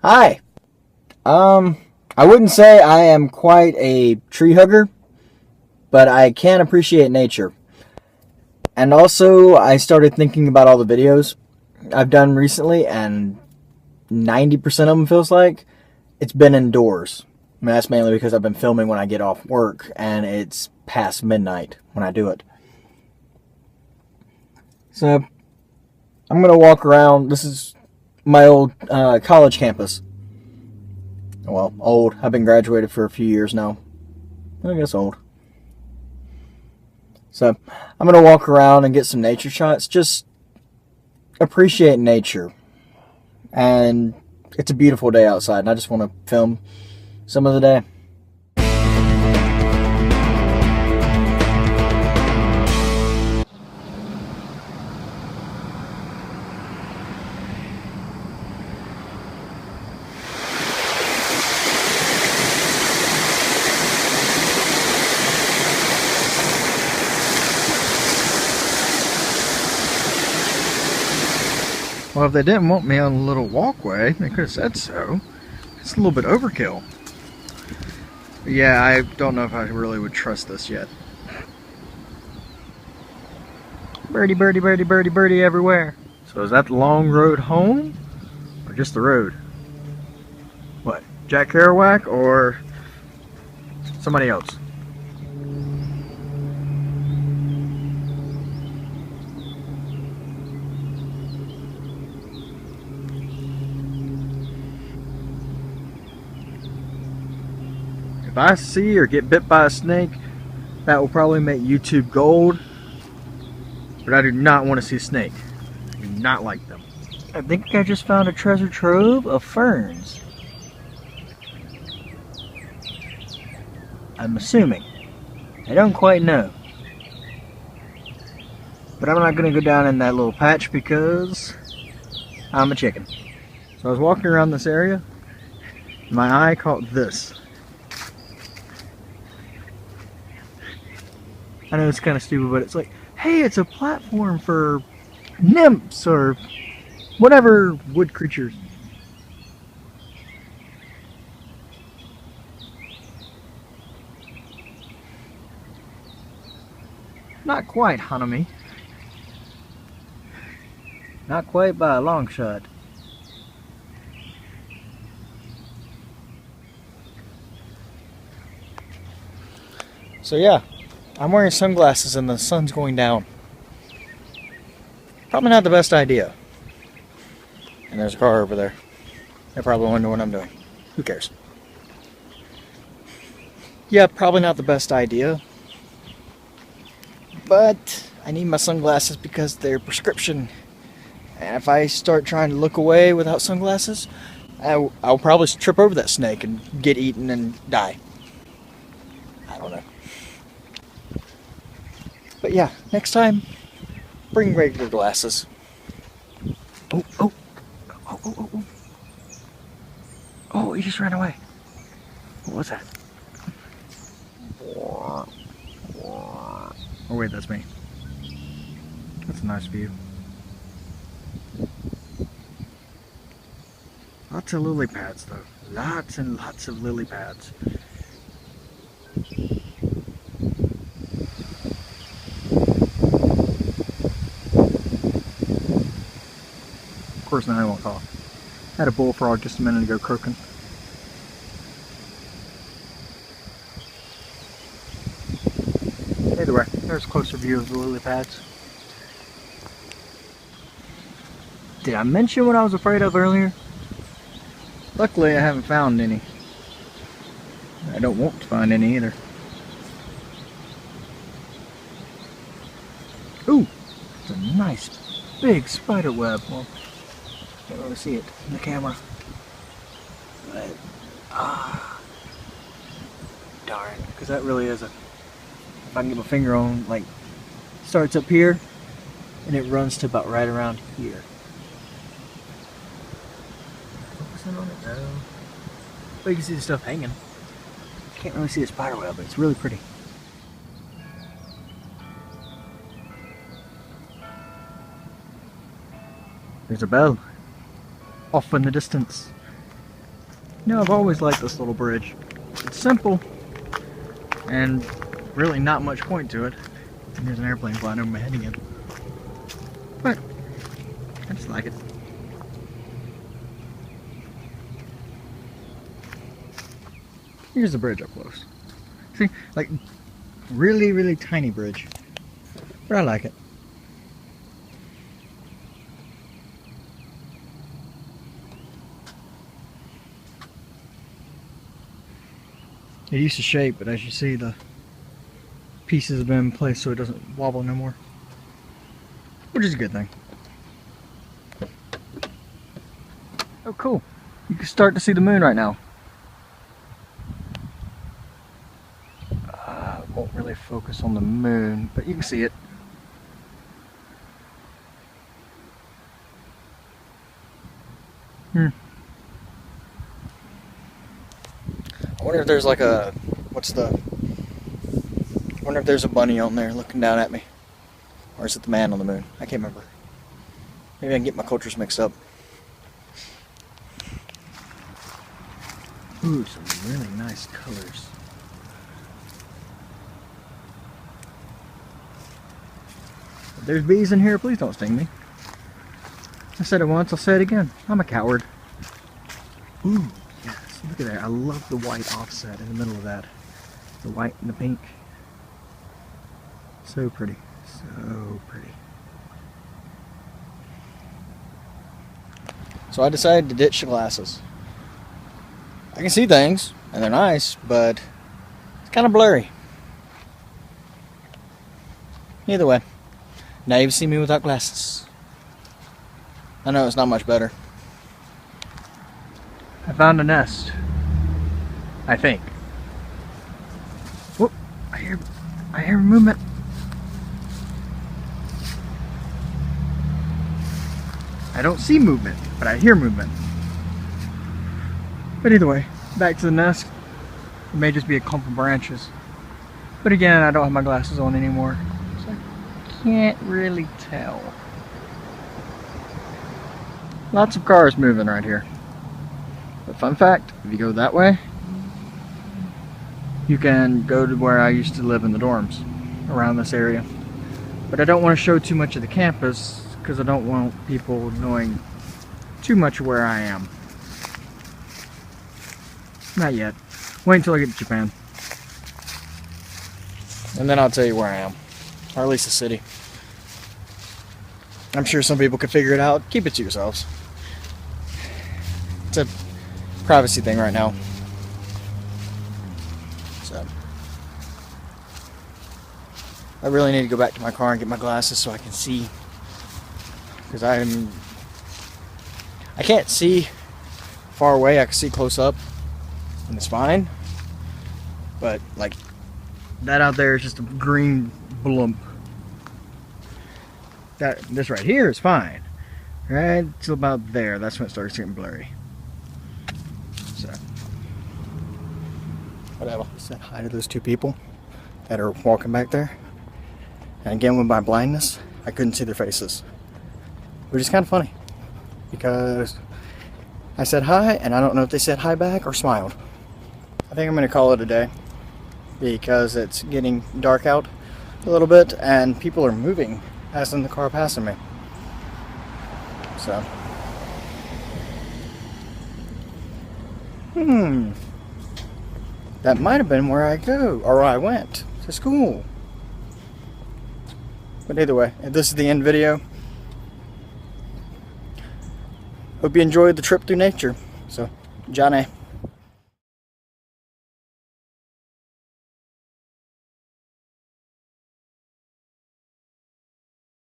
Hi. I wouldn't say I am quite a tree hugger, but I can appreciate nature. And also, I started thinking about all the videos I've done recently, and 90% of them feels like it's been indoors. I mean, that's mainly because I've been filming when I get off work, and it's past midnight when I do it. So, I'm going to walk around. This is my old college campus. Well, old. I've been graduated for a few years now. I guess old. So I'm going to walk around and get some nature shots. Just appreciate nature. And it's a beautiful day outside, and I just want to film some of the day. Well, if they didn't want me on a little walkway, they could have said so. It's a little bit overkill. But yeah, I don't know if I really would trust this yet. Birdie, birdie, birdie, birdie, birdie everywhere. So is that the long road home? Or just the road? What, Jack Kerouac or somebody else? If I see or get bit by a snake, that will probably make YouTube gold. But I do not want to see a snake. I do not like them. I think I just found a treasure trove of ferns. I'm assuming. I don't quite know. But I'm not going to go down in that little patch because I'm a chicken. So I was walking around this area. My eye caught this. I know it's kind of stupid, but it's like, hey, it's a platform for nymphs or whatever wood creatures. Not quite, Hanami. Not quite by a long shot. So yeah, I'm wearing sunglasses and the sun's going down. Probably not the best idea. And there's a car over there. They probably wonder what I'm doing. Who cares? Yeah, probably not the best idea. But I need my sunglasses because they're prescription. And if I start trying to look away without sunglasses, I'll probably trip over that snake and get eaten and die. I don't know. But yeah, next time, bring regular glasses. Oh, oh, oh, oh, oh, oh. Oh, he just ran away. What was that? Oh wait, that's me. That's a nice view. Lots of lily pads though. Lots and lots of lily pads. Of course now I won't talk. Had a bullfrog just a minute ago croaking. Either way, there's a closer view of the lily pads. Did I mention what I was afraid of earlier? Luckily I haven't found any. I don't want to find any either. Ooh! It's a nice big spider web. Well, can't really see it in the camera. But, darn. Because that really is a... If I can get my finger on, like, starts up here, and it runs to about right around here. Focusing on it, no. But you can see the stuff hanging. Can't really see the spider web, but it's really pretty. There's a bell off in the distance. You know, I've always liked this little bridge. It's simple and really not much point to it. And there's an airplane flying over my head again. But I just like it. Here's the bridge up close. See, like really, really tiny bridge. But I like it. It used to shake, but as you see, the pieces have been placed so it doesn't wobble no more. Which is a good thing. Oh, cool. You can start to see the moon right now. Won't really focus on the moon, but you can see it. I wonder if there's like a, I wonder if there's a bunny on there looking down at me. Or is it the man on the moon? I can't remember. Maybe I can get my cultures mixed up. Ooh, some really nice colors. If there's bees in here, please don't sting me. I said it once, I'll say it again. I'm a coward. Ooh, yes, look at that. I love the white offset in the middle of that. The white and the pink. So pretty. So pretty. So I decided to ditch the glasses. I can see things, and they're nice, but it's kind of blurry. Either way, now you see me without glasses. I know it's not much better. I found a nest. I think. Whoop! I hear movement. I don't see movement, but I hear movement. But either way, back to the nest. It may just be a clump of branches. But again, I don't have my glasses on anymore, so I can't really tell. Lots of cars moving right here. But fun fact, if you go that way, you can go to where I used to live in the dorms around this area. But I don't want to show too much of the campus because I don't want people knowing too much of where I am. Not yet. Wait until I get to Japan. And then I'll tell you where I am. Or at least the city. I'm sure some people could figure it out. Keep it to yourselves. It's a privacy thing right now. So I really need to go back to my car and get my glasses so I can see. Because I can't see far away. I can see close up. And it's fine. But like that out there is just a green blump. This right here is fine. Right till about there. That's when it starts getting blurry. So whatever. I said hi to those two people that are walking back there. And again, with my blindness, I couldn't see their faces. Which is kind of funny. Because I said hi, and I don't know if they said hi back or smiled. I think I'm going to call it a day. Because it's getting dark out a little bit, and people are moving as in the car passing me. So. That might have been where I go, or I went to school. But either way, this is the end video. Hope you enjoyed the trip through nature. So, Johnny.